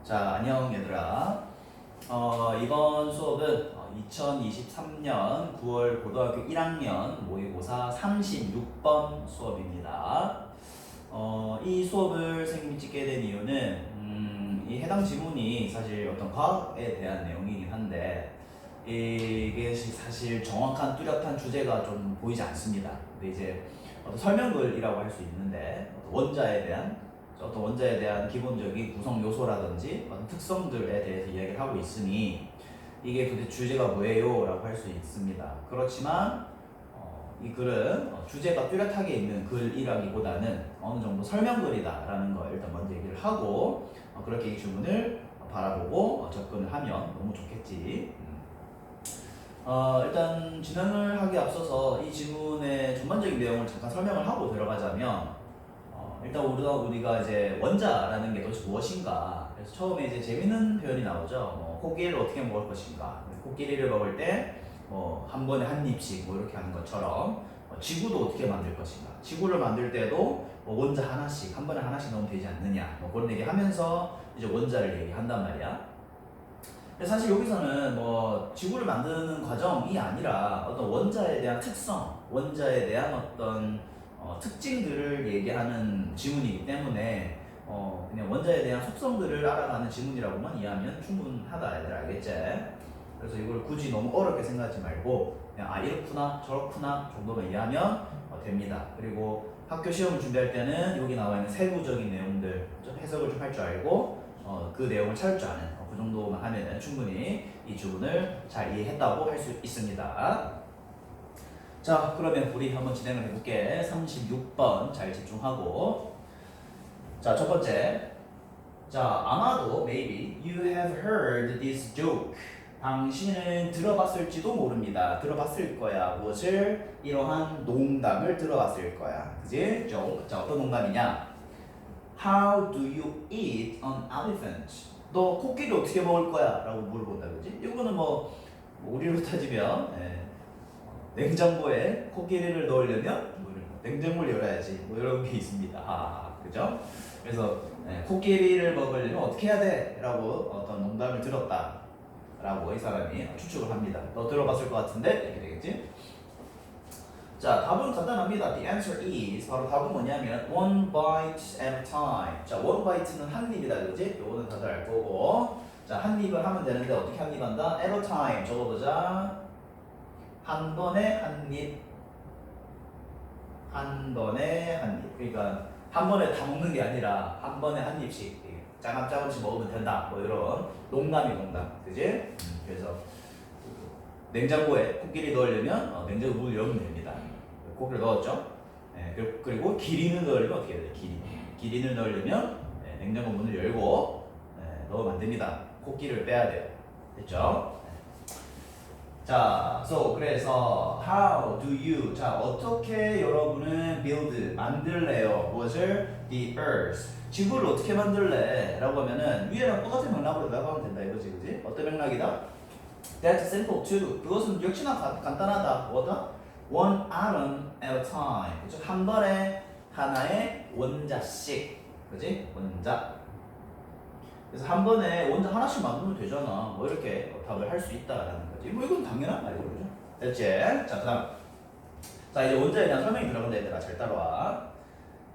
자, 안녕 얘들아. 이번 수업은 2023년 9월 고등학교 1학년 모의고사 36번 수업입니다. 이 수업을 선생님이 찍게 된 이유는 이 해당 지문이 사실 어떤 과학에 대한 내용이긴 한데 이게 사실 정확한 뚜렷한 주제가 좀 보이지 않습니다. 근데 이제 어떤 설명글이라고 할 수 있는데 어떤 원자에 대한 기본적인 구성 요소라든지 어떤 특성들에 대해서 이야기를 하고 있으니 이게 도대체 주제가 뭐예요? 라고 할 수 있습니다. 그렇지만 이 글은 주제가 뚜렷하게 있는 글이라기보다는 어느 정도 설명글이다 라는 걸 일단 먼저 얘기를 하고 그렇게 이 주문을 바라보고 접근을 하면 너무 좋겠지. 일단 진행을 하기 앞서서 이 지문의 전반적인 내용을 잠깐 설명을 하고 들어가자면 일단 우리가 이제 원자라는 게 도대체 무엇인가. 그래서 처음에 이제 재밌는 표현이 나오죠. 코끼리를 어떻게 먹을 것인가. 코끼리를 먹을 때 한 번에 한 입씩 이렇게 하는 것처럼 지구도 어떻게 만들 것인가. 지구를 만들 때도 원자 하나씩 한 번에 하나씩 넣으면 되지 않느냐. 그런 얘기 하면서 이제 원자를 얘기한단 말이야. 사실 여기서는 지구를 만드는 과정이 아니라 어떤 원자에 대한 특성, 원자에 대한 어떤 특징들을 얘기하는 지문이기 때문에 그냥 원자에 대한 속성들을 알아가는 지문이라고만 이해하면 충분하다 얘들 알겠지? 그래서 이걸 굳이 너무 어렵게 생각하지 말고 그냥 이렇구나 저렇구나 정도만 이해하면 됩니다. 그리고 학교 시험을 준비할 때는 여기 나와 있는 세부적인 내용들 좀 해석을 좀 할 줄 알고 그 내용을 찾을 줄 아는 그 정도만 하면 충분히 이 주문을 잘 이해했다고 할 수 있습니다. 자, 그러면 우리 한번 진행을 해볼게. 36번 잘 집중하고. 자, 첫 번째. 자, 아마도 maybe you have heard this joke. 당신은 들어봤을지도 모릅니다. 들어봤을 거야. 무엇을? 이러한 농담을 들어봤을 거야. 그지? joke. 자, 어떤 농담이냐? How do you eat an elephant? 너 코끼리 어떻게 먹을 거야? 라고 물어본다. 그지? 이거는 우리로 따지면 냉장고에 코끼리를 넣으려면 냉장고를 열어야지 이런 게 있습니다. 그죠? 그래서 코끼리를 먹으려면 어떻게 해야 돼? 라고 어떤 농담을 들었다 라고 이 사람이 추측을 합니다. 너 들어봤을 것 같은데? 이렇게 되겠지? 자, 답은 간단합니다. The answer is 바로 답은 뭐냐면 one bite at a time. 자, one bite는 한 입이다. 그지? 요거는 다들 알 거고. 자, 한 입을 하면 되는데 어떻게 한 입 한다? at a time. 적어보자. 한 번에 한 입, 한 번에 한 입. 그러니까 한 번에 다 먹는 게 아니라 한 번에 한 입씩 짜감짜감씩 먹으면 된다. 이런 농담, 그지? 그래서 냉장고에 코끼리 넣으려면 냉장고 문을 열면 됩니다. 코끼리 넣었죠? 그리고 기린을 넣으려면 어떻게 해야 돼요? 기린을 넣으려면 냉장고 문을 열고 넣으면 안 됩니다. 코끼리를 빼야 돼요. 됐죠? 자, 그래서 how do you 자 어떻게 여러분은 build 만들래요? 무엇을? The earth 지구를 어떻게 만들래? 라고 하면은 위에랑 똑같은 맥락으로 나가면 된다 이거지, 그지? 어떤 맥락이다? That's simple too. 그것은 역시나 간단하다. 뭐다? One atom at a time. 그죠? 한 번에 하나의 원자씩, 그지? 원자. 그래서 한 번에 원자 하나씩 만들면 되잖아. 이렇게 답을 할 수 있다라는 거지. 이건 당연한 말이죠, 그죠? 됐지? 자, 그다음. 자, 이제 원자에 대한 설명이 들어간다, 얘들아. 잘 따라와.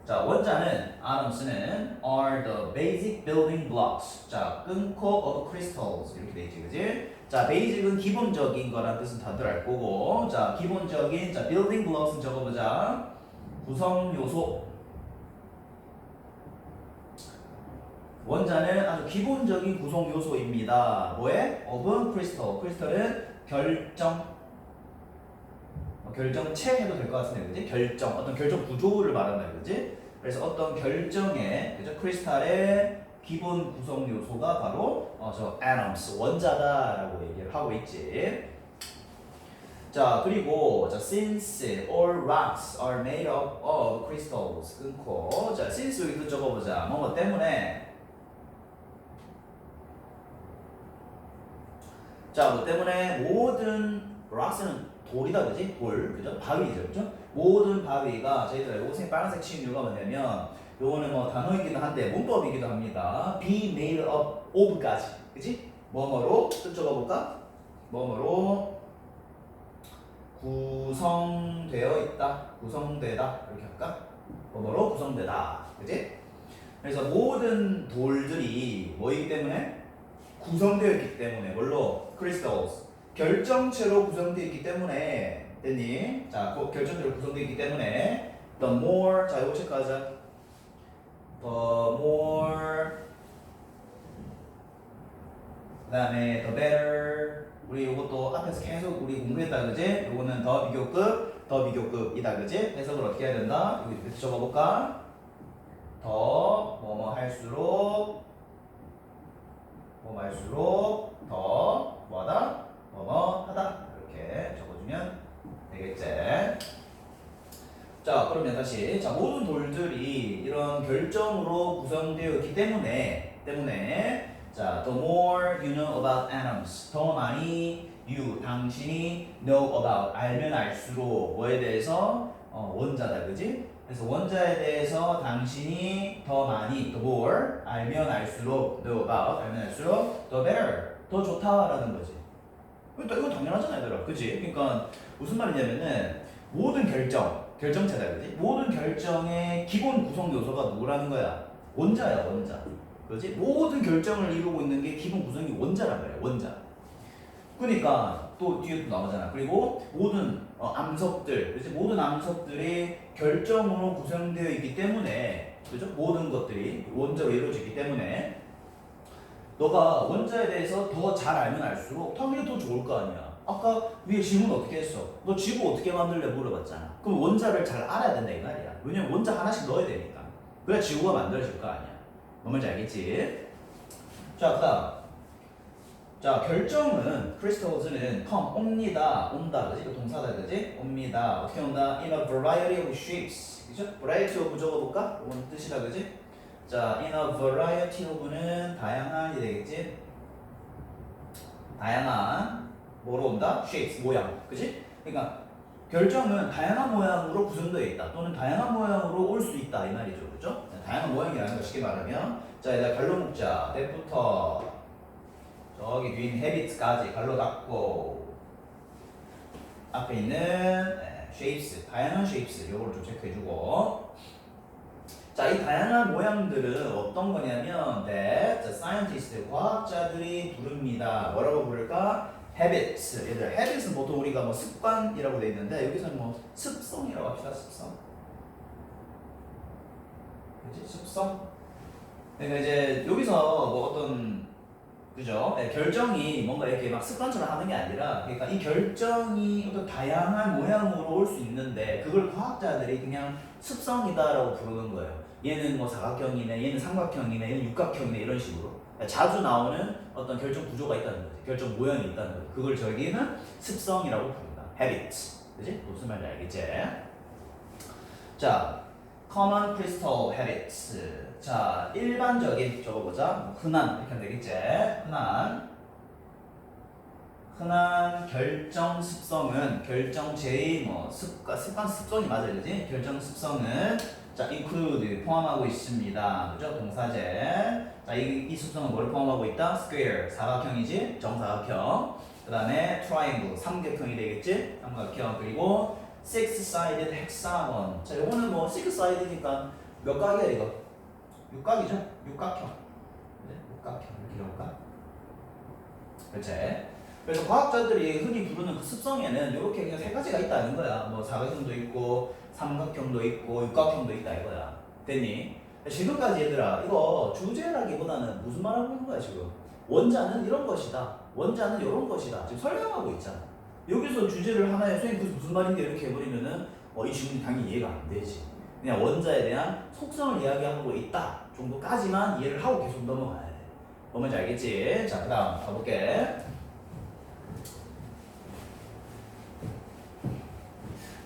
자, 원자는 atoms는 are the basic building blocks. 자, 끊고 of crystals 이렇게 돼 있지, 그지? 자, basic은 기본적인 거란 뜻은 다들 알 거고, 자, 기본적인 building blocks는 적어보자. 구성 요소. 원자는 아주 기본적인 구성 요소입니다. 뭐에? of crystal. crystal은 결정체 해도 될 것 같은데, 그지? 어떤 결정 구조를 말한다, 그지? 그래서 어떤 결정의, 그죠? 크리스탈의 기본 구성 요소가 바로 저 atoms, 원자다라고 얘기를 하고 있지. 자, 그리고 since all rocks are made up of crystals 끊고 자, since 여기 또 적어보자. 뭐 때문에 자, 뭐 때문에 모든 rocks는 돌이다 그지? 돌 그죠? 바위죠 그죠? 모든 바위가 저희들 요거 빨간색 치는 이유가 뭐냐면 요거는 뭐 단어이기도 한데 문법이기도 합니다. be made up of까지 그지? 뭐뭐로 뜻 적어볼까? 뭐뭐로 구성되어 있다 구성되다 이렇게 할까? 뭐뭐로 구성되다 그지? 그래서 모든 돌들이 뭐이기 때문에? 구성되어 있기 때문에 뭘로? crystals 결정체로 구성되어 있기 때문에 됐니? 자, 결정체로 구성되어 있기 때문에 the more 자 이거 체크하자 the more 그 다음에 the better 우리 이것도 앞에서 계속 우리 공부했다 그지? 이거는 더 비교급이다 그지? 해석을 어떻게 해야 된다? 여기 이렇게 적어볼까? 더 뭐뭐 할수록 더 뭐하다? 뭐뭐 하다 이렇게 적어주면 되겠지? 자 그러면 다시 자 모든 돌들이 이런 결정으로 구성되어 있기 때문에 자 the more you know about atoms 더 많이 당신이 know about 알면 알수록 뭐에 대해서 원자다 그지? 그래서 원자에 대해서 당신이 더 많이 the more 알면 알수록 know about 알면 알수록 the better 더 좋다라는 거지. 이거 당연하잖아 얘들아 그지? 그러니까 무슨 말이냐면은 모든 결정체다 그지? 모든 결정의 기본 구성 요소가 누구라는 거야? 원자야 원자 그지? 모든 결정을 이루고 있는 게 기본 구성이 원자란 말이야 원자. 그러니까 또 뒤에도 나오잖아. 그리고 모든 암석들, 그렇지? 모든 암석들이 결정으로 구성되어 있기 때문에, 그죠? 모든 것들이 원자로 이루어지기 때문에 너가 원자에 대해서 더 잘 알면 알수록 당연히 더 좋을 거 아니야. 아까 위에 질문 어떻게 했어? 너 지구 어떻게 만들래 물어봤잖아. 그럼 원자를 잘 알아야 된다 이 말이야. 왜냐면 원자 하나씩 넣어야 되니까. 그래야 지구가 만들어질 거 아니야. 뭔 말인지 알겠지? 자, 그다음. 자, 결정은 crystals는 come 옵니다. 온다. 그지? 그 동사다. 그지? 옵니다. 어떻게 온다? in a variety of shapes. 그죠? variety of 적어볼까? 이건 뜻이다. 그지? 자, in a variety of는 다양한이 되겠지? 다양한 뭐로 온다? shapes 모양. 그지? 그러니까 결정은 다양한 모양으로 구성되어 있다. 또는 다양한 모양으로 올 수 있다. 이 말이죠. 그죠? 다양한 모양이라는 거 쉽게 말하면 자, 일단 갈로 묶자. that부터 저기 뒤에 있는 habits까지 갈로 닫고 앞에 있는 shapes, 다양한 shapes 요거를 좀 체크해주고 자, 이 다양한 모양들은 어떤 거냐면 that scientists, 과학자들이 부릅니다. 뭐라고 부를까? habits. 얘들 habits은 보통 우리가 뭐 습관이라고 돼 있는데 여기서는 뭐 습성이라고 합시다. 습성. 그렇지? 습성. 그러니까 이제 여기서 뭐 어떤 그죠? 네, 결정이 뭔가 이렇게 막 습관처럼 하는 게 아니라 그러니까 이 결정이 어떤 다양한 모양으로 올 수 있는데 그걸 과학자들이 그냥 습성이다라고 부르는 거예요. 얘는 뭐 사각형이네, 얘는 삼각형이네, 얘는 육각형이네 이런 식으로 자주 나오는 어떤 결정 구조가 있다는 거지. 결정 모양이 있다는 거지. 그걸 저기는 습성이라고 부른다. habits. 그지? 무슨 말인지 알겠지? 자, common crystal habits. 자, 일반적인 적어보자. 흔한 이렇게 하면 되겠지? 흔한 결정 습성은 결정체의 뭐 습관 습성이 맞아야 되지? 결정 습성은 자, include 포함하고 있습니다. 그죠? 동사제. 자, 이 습성은 뭘 포함하고 있다? square 사각형이지? 정사각형. 그다음에 triangle 삼각형이 되겠지? 삼각형. 그리고 six-sided hexagon. 자, 요거는 뭐 six-sided니까 몇 각이야 이거? 육각이죠? 육각형. 네? 육각형 이렇게 해볼까? 그렇지? 그래서 과학자들이 흔히 부르는 그 습성에는 이렇게 그냥 세 가지가 있다는 거야. 뭐 사각형도 있고 삼각형도 있고 육각형도 있다 이거야. 됐니? 지금까지 얘들아 이거 주제라기보다는 무슨 말 하고 있는 거야 지금? 원자는 이런 것이다. 원자는 이런 것이다. 지금 설명하고 있잖아. 여기서 주제를 하나에 선생님 그게 무슨 말인데 이렇게 해버리면은 이 질문이 당연히 이해가 안 되지. 그냥 원자에 대한 속성을 이야기하고 있다 정도까지만 이해를 하고 계속 넘어가야 돼. 뭔지 알겠지? 자, 그 다음 가볼게.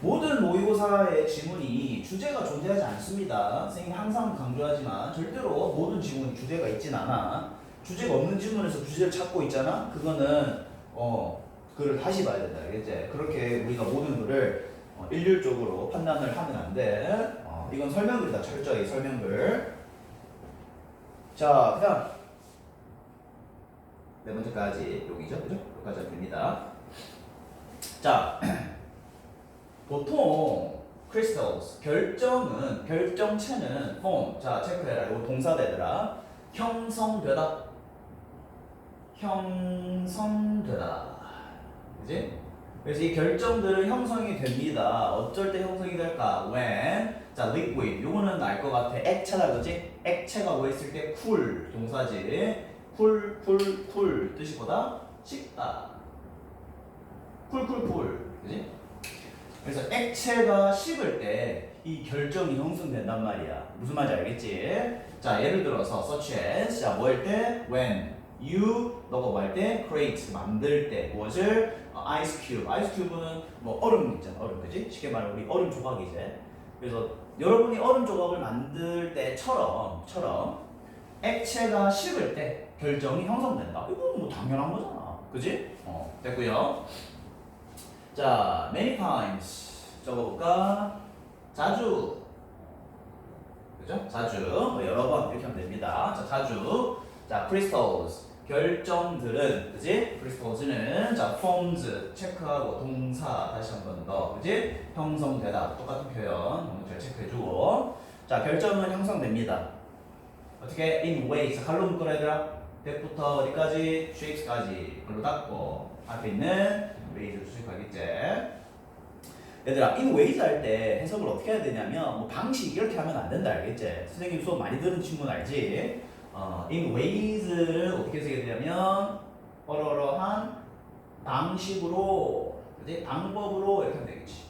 모든 모의고사의 지문이 주제가 존재하지 않습니다. 선생님이 항상 강조하지만 절대로 모든 지문이 주제가 있진 않아. 주제가 없는 지문에서 주제를 찾고 있잖아. 그거는 그걸 다시 봐야 된다. 알겠지? 그렇게 우리가 모든 거를 일률적으로 판단을 하면 안 돼. 이건 설명글이다. 철저히 설명글. 자, 그다음 네 번째까지 여기죠, 그죠? 여기까지 하면 됩니다. 자, 보통 crystals 결정체는 form. 자, 체크해라. 이거 동사대더라. 형성되다. 그지? 그래서 이 결정들은 형성이 됩니다. 어쩔 때 형성이 될까? when. 자, liquid. 요거는 알 것 같아. 액체다, 그지? 액체가 뭐 있을 때 cool 동사지. cool 뜻이 보다 식다. cool. 그지? 그래서 액체가 식을 때 이 결정이 형성된단 말이야. 무슨 말인지 알겠지? 자, 예를 들어서 such as. 자, 뭐 할 때? when. 너가 뭐 할 때? create. 만들 때. 무엇을? ice cube는 뭐 얼음 있잖아. 얼음, 그지? 쉽게 말하면 우리 얼음 조각이지. 그래서 여러분이 얼음 조각을 만들 때처럼 액체가 식을 때 결정이 형성된다. 이건 뭐 당연한 거잖아. 그지? 됐고요. 자, many times 적어볼까? 자주. 그죠? 자주. 뭐 여러 번 이렇게 하면 됩니다. 자, 자주. 자, crystals. 결정들은, 그지? crystals는, 자, forms. 체크하고, 동사. 다시 한 번 더. 그지? 형성되다. 똑같은 표현. 잘 체크해주고. 자, 결정은 형성됩니다. 어떻게? in ways. 갈로 묶어라, 얘들아. that부터 어디까지? shapes까지. 글로 닫고. 앞에 있는 ways를 수식하겠지. 얘들아, in ways 할 때 해석을 어떻게 해야 되냐면, 뭐 방식 이렇게 하면 안 된다, 알겠지? 선생님 수업 많이 들은 친구는 알지? in ways를 어떻게 쓰게 되냐면, 어러한 방식으로, 그지? 방법으로 이렇게 하면 되겠지.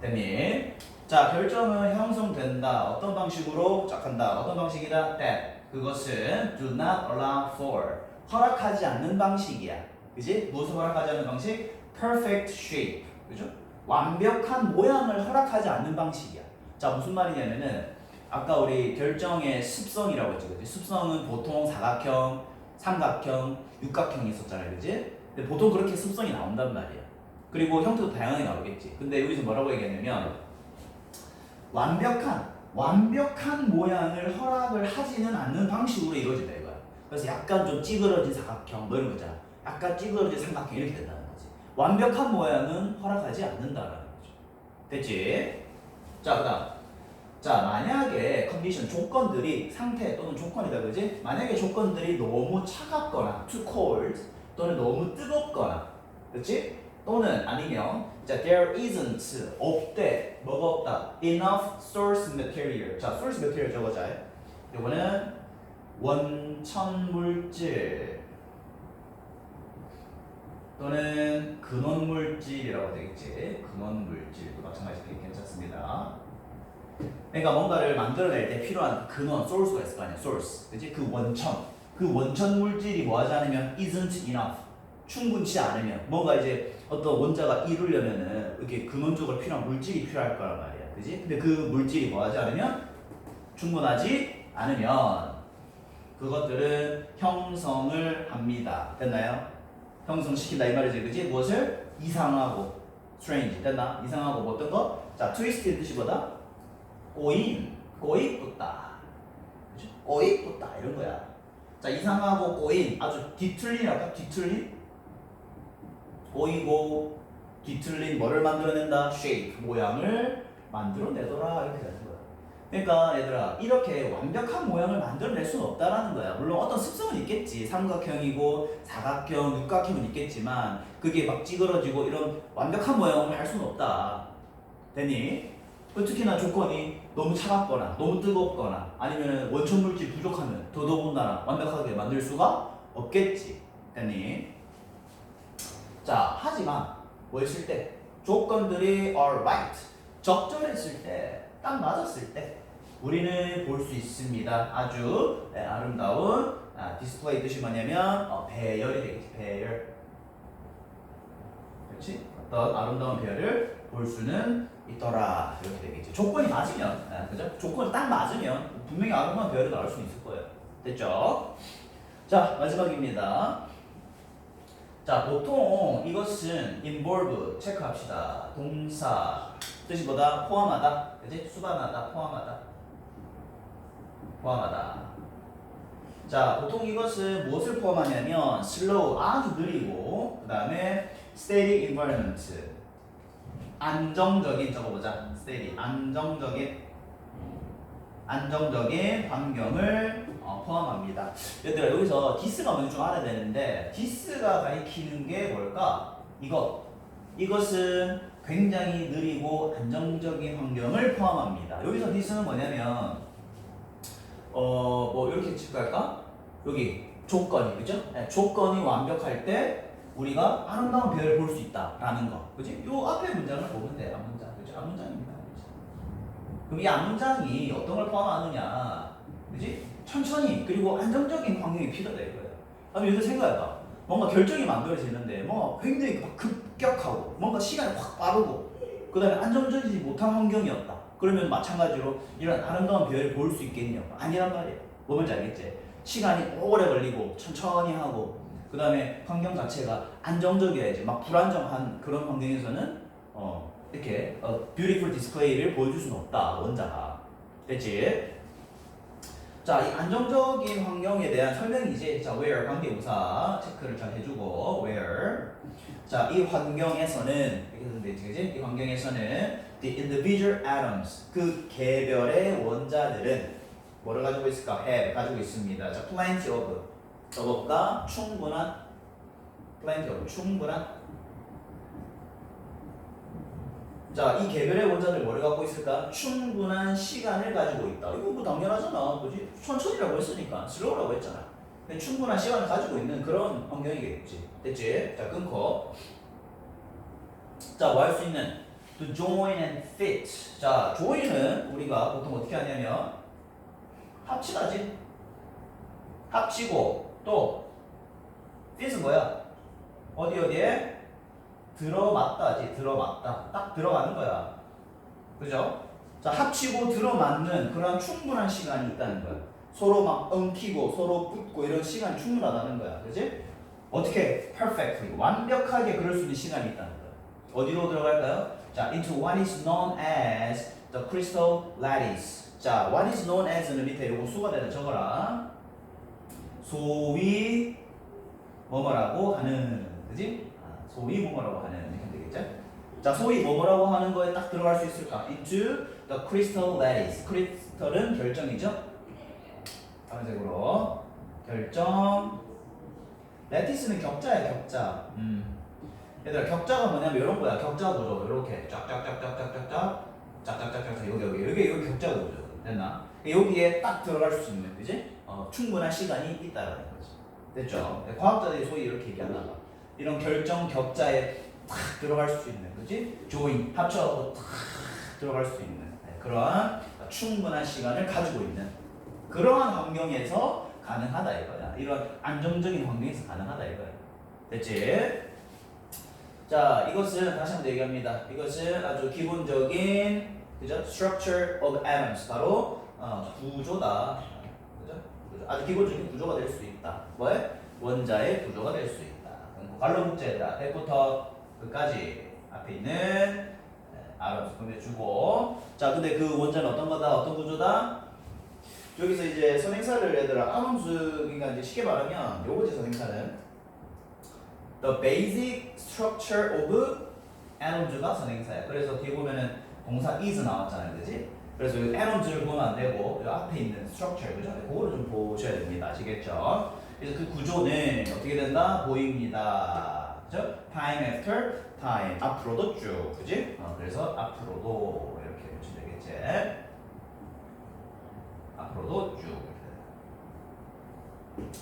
됐니? 자, 결정은 형성된다. 어떤 방식으로 시작한다. 어떤 방식이다? that. 그것은 do not allow for. 허락하지 않는 방식이야. 그지? 무엇을 허락하지 않는 방식? perfect shape. 그죠? 완벽한 모양을 허락하지 않는 방식이야. 자, 무슨 말이냐면은 아까 우리 결정의 습성이라고 했지. 그지? 습성은 보통 사각형, 삼각형, 육각형이 있었잖아요. 그지? 근데 보통 그렇게 습성이 나온단 말이야. 그리고 형태도 다양하게 나오겠지. 근데 여기서 뭐라고 얘기했냐면 완벽한 모양을 허락을 하지는 않는 방식으로 이루어진다 이거야. 그래서 약간 좀 찌그러진 사각형 뭐 이런 거잖아. 약간 찌그러진 삼각형 이렇게 된다는 거지. 완벽한 모양은 허락하지 않는다라는 거죠. 됐지? 자, 그다음. 자, 만약에 컨디션 조건들이 상태 또는 조건이다, 그지? 만약에 조건들이 너무 차갑거나 too cold 또는 너무 뜨겁거나, 그렇지? 또는 아니면 자, there isn't 없대, 뭐가 없다, enough source material. 자, source material 적어자. 이거는 원천 물질 또는 근원 물질이라고 되겠지. 근원 물질도 마찬가지로 괜찮습니다. 그러니까 뭔가를 만들어낼 때 필요한 근원, source가 있을 거 아니야. source, 그렇지? 그 원천 물질이 뭐하지 않으면 isn't enough. 충분치 않으면 뭔가 이제 어떤 원자가 이루려면은 이렇게 근원적으로 필요한 물질이 필요할 거란 말이야, 그지? 근데 그 물질이 뭐하지 않으면 충분하지 않으면 그것들은 형성을 합니다. 됐나요? 형성시킨다 이 말이지, 그지? 무엇을? 이상하고 strange. 됐나? 이상하고 뭐 어떤 거? 자, twist의 뜻이 뭐다? 꼬입붙다. 그죠? 꼬입붙다 이런 거야. 자, 이상하고 꼬인, 아주 뒤틀린이랄까? 뒤틀린? 꼬이고 뒤틀린 뭐를 만들어낸다? shape, 모양을 만들어내더라 이렇게 되는 거야. 그러니까 얘들아, 이렇게 완벽한 모양을 만들어낼 수는 없다라는 거야. 물론 어떤 습성은 있겠지. 삼각형이고 사각형, 육각형은 있겠지만 그게 막 찌그러지고 이런 완벽한 모양을 할 수는 없다. 됐니? 특히나 조건이 너무 차갑거나 너무 뜨겁거나 아니면 원천 물질 부족하면 더더군다나 완벽하게 만들 수가 없겠지. 됐니? 자, 하지만 뭐 했을 때? 조건들이 are right. 적절했을 때, 딱 맞았을 때 우리는 볼 수 있습니다. 아주 아름다운 디스플레이 뜻이 뭐냐면 배열이 되겠지. 배열. 그렇지? 어떤 아름다운 배열을 볼 수는 있더라. 이렇게 되겠지. 조건이 맞으면, 그죠? 조건이 딱 맞으면 분명히 아름다운 배열이 나올 수 있을 거예요. 됐죠? 자, 마지막입니다. 자, 보통 이것은 involve 체크합시다. 동사 뜻이 뭐다? 포함하다. 그지? 수반하다, 포함하다. 포함하다. 자, 보통 이것은 무엇을 포함하냐면 slow, 아주 느리고 그 다음에 steady environment, 안정적인, 적어보자. steady, 안정적인 환경을 포함합니다. 얘들아, 여기서 this가 뭔지 좀 알아야 되는데 this가 가리키는 게 뭘까? 이것은 굉장히 느리고 안정적인 환경을 포함합니다. 여기서 this는 뭐냐면 뭐 이렇게 칠할까? 여기 조건이, 그죠? 네, 조건이 완벽할 때 우리가 아름다운 별을 볼 수 있다라는 거, 그지? 요 앞에 문장을 보면 돼. 앞문장, 그죠? 앞문장입니다. 그럼 이 앞문장이 어떤 걸 포함하느냐, 그지? 천천히 그리고 안정적인 환경이 필요하다 이거예요. 그럼 여기서 생각해봐. 뭔가 결정이 만들어지는데 뭔가 굉장히 막 급격하고 뭔가 시간이 확 빠르고 그 다음에 안정적이지 못한 환경이었다. 그러면 마찬가지로 이런 아름다운 별을 볼 수 있겠냐? 아니란 말이에요. 뭐 뭔지 알겠지? 시간이 오래 걸리고 천천히 하고 그 다음에 환경 자체가 안정적이어야지. 막 불안정한 그런 환경에서는 이렇게 beautiful display를 보여줄 수는 없다. 원자가. 됐지? 자, 이 안정적인 환경에 대한 설명이지. 자, where 관계부사 체크를 잘 해주고 where. 자, 이 환경에서는 이렇게 되면 되지, 그지? 이 환경에서는 the individual atoms, 그 개별의 원자들은 뭐를 가지고 있을까? have 가지고 있습니다. 자, plenty of, 저것보다 충분한, plenty of, 충분한. 자, 이 개별의 원자들 뭐를 갖고 있을까? 충분한 시간을 가지고 있다. 이거 뭐 당연하잖아. 뭐지? 천천히라고 했으니까. 슬로우라고 했잖아. 근데 충분한 시간을 가지고 있는 그런 환경이겠지. 됐지? 자, 끊고. 자, 뭐 할 수 있는? To join and fit. 자, join은 우리가 보통 어떻게 하냐면 합치다지. 합치고 또 fit은 뭐야? 어디에? 들어맞다지. 들어맞다. 딱 들어가는 거야. 그죠? 자, 합치고 들어맞는 그런 충분한 시간이 있다는 거야. 서로 막 엉키고 서로 붙고 이런 시간이 충분하다는 거야. 그지? 어떻게? perfectly. 완벽하게 그럴 수 있는 시간이 있다는 거야. 어디로 들어갈까요? 자, into what is known as the crystal lattice. 자, what is known as는 밑에 요거 수가 되는 적어라. 소위 뭐뭐라고 하는, 그지? 소위 뭐뭐라고 하는 이렇게 되겠죠? 자, 소위 뭐뭐라고 하는 거에 딱 들어갈 수 있을까? into the crystal lattice. 크리스털은 결정이죠? 파란색으로 결정. 레티스는 격자야, 격자. 얘들아, 격자가 뭐냐면 이런 거야. 격자 구조. 이렇게 쫙쫙쫙쫙쫙쫙 여기 격자 구조. 됐나? 여기에 딱 들어갈 수 있는, 그지? 충분한 시간이 있다라는 거지. 됐죠? 과학자들이 소위 이렇게 얘기하나 봐. 이런 결정 격자에 탁 들어갈 수 있는, 그지? 조인 합쳐갖고 탁 들어갈 수 있는 그러한 충분한 시간을 가지고 있는 그러한 환경에서 가능하다 이거야. 이런 안정적인 환경에서 가능하다 이거야. 됐지? 자, 이것은 다시 한번 얘기합니다. 이것은 아주 기본적인, 그죠? Structure of atoms, 바로 구조다. 그죠? 아주 기본적인 구조가 될 수 있다. 뭐에? 원자의 구조가 될 수 있다. 관로 문제다. 100부터 끝까지 앞에 있는 atoms 보내주고. 자, 근데 그 원자는 어떤 거다? 어떤 구조다? 여기서 이제 선행사를 얘들아 atoms, 그러니까 이제 쉽게 말하면 요거지 선행사는. The basic structure of atoms가 선행사야. 그래서 뒤에 보면은 동사 is 나왔잖아요, 그렇지? 그래서 이 atoms를 보면 안 되고 이 앞에 있는 structure, 그죠? 그거를 좀 보셔야 됩니다, 아시겠죠? 그래서 그 구조는 어떻게 된다? 보입니다, 그죠? Time after time, 앞으로도 쭉, 그지? 그래서 앞으로도 이렇게 보시면 되겠지? 앞으로도 쭉,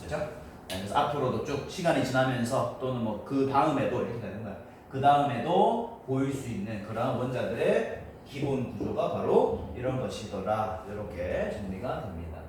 그죠? 그래서 앞으로도 쭉 시간이 지나면서 또는 뭐 그 다음에도 이렇게 되는 거야. 그 다음에도 보일 수 있는 그런 원자들의 기본 구조가 바로 이런 것이더라. 이렇게 정리가 됩니다.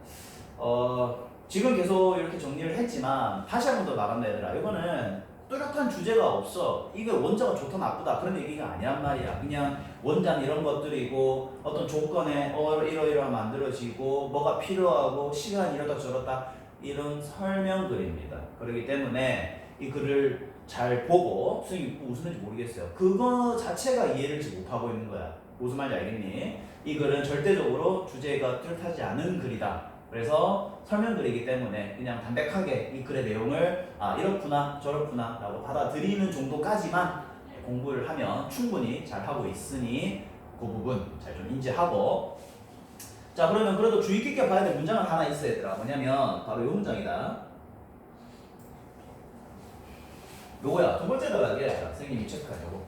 지금 계속 이렇게 정리를 했지만 다시 한 번 더 말한다 얘들아. 이거는 뚜렷한 주제가 없어. 이게 원자가 좋다 나쁘다 그런 얘기가 아니란 말이야. 그냥 원자는 이런 것들이고 어떤 조건에 이러이러한 만들어지고 뭐가 필요하고 시간이 이러다 저러다 이런 설명글입니다. 그렇기 때문에 이 글을 잘 보고 선생님이 무슨 말인지 모르겠어요. 그거 자체가 이해를 지금 못하고 있는 거야. 무슨 말인지 알겠니? 이 글은 절대적으로 주제가 뚜렷하지 않은 글이다. 그래서 설명글이기 때문에 그냥 담백하게 이 글의 내용을 이렇구나 저렇구나 라고 받아들이는 정도까지만 공부를 하면 충분히 잘하고 있으니 그 부분 잘 좀 인지하고, 자 그러면 그래도 주의 깊게 봐야 될 문장은 하나 있어야 되더라. 뭐냐면 바로 이 문장이다. 요거야. 두 번째 단락에 선생님이 체크하려고.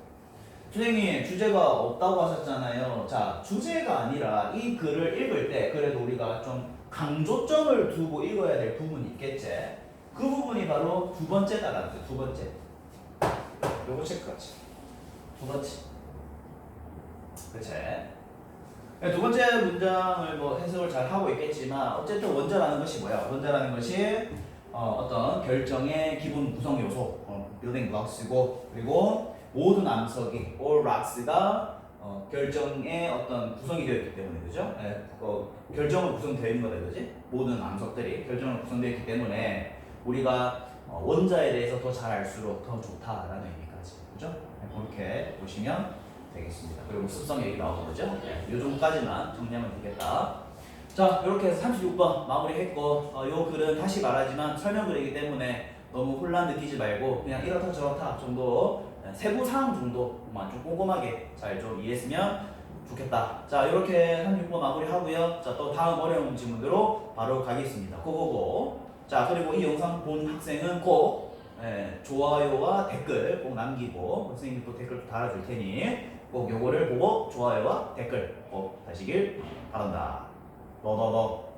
선생님 주제가 없다고 하셨잖아요. 자 주제가 아니라 이 글을 읽을 때 그래도 우리가 좀 강조점을 두고 읽어야 될 부분이 있겠지. 그 부분이 바로 두 번째 단락이죠. 두 번째. 요거 체크하지. 두 번째. 그치? 두 번째 문장을 뭐 해석을 잘 하고 있겠지만 어쨌든 원자라는 것이 뭐야? 원자라는 것이 어떤 결정의 기본 구성 요소, building blocks이고, 그리고 모든 암석이 all rocks가 결정의 어떤 구성이 되어 있기 때문에, 그죠? 결정으로 구성되어 있는 거다, 그지? 모든 암석들이 결정으로 구성되어 있기 때문에 우리가 원자에 대해서 더 잘 알수록 더 좋다라는 의미까지, 그죠? 그렇게 보시면 되겠습니다. 그리고 습성 얘기 나오고, 그죠? 이 정도까지만 정리하면 되겠다. 자, 이렇게 해서 36번 마무리했고, 요 글은 다시 말하지만 설명글이기 때문에 너무 혼란 느끼지 말고 그냥 이렇다 저렇다 정도, 세부 사항 정도만 좀 꼼꼼하게 잘 좀 이해했으면 좋겠다. 자, 이렇게 36번 마무리하고요. 자, 또 다음 어려운 질문으로 바로 가겠습니다. 고고고. 자, 그리고 이 영상 본 학생은 꼭 좋아요와 댓글 꼭 남기고, 선생님이 또 댓글 달아줄 테니 꼭 요거를 보고 좋아요와 댓글 꼭 다시길 바란다. 너너너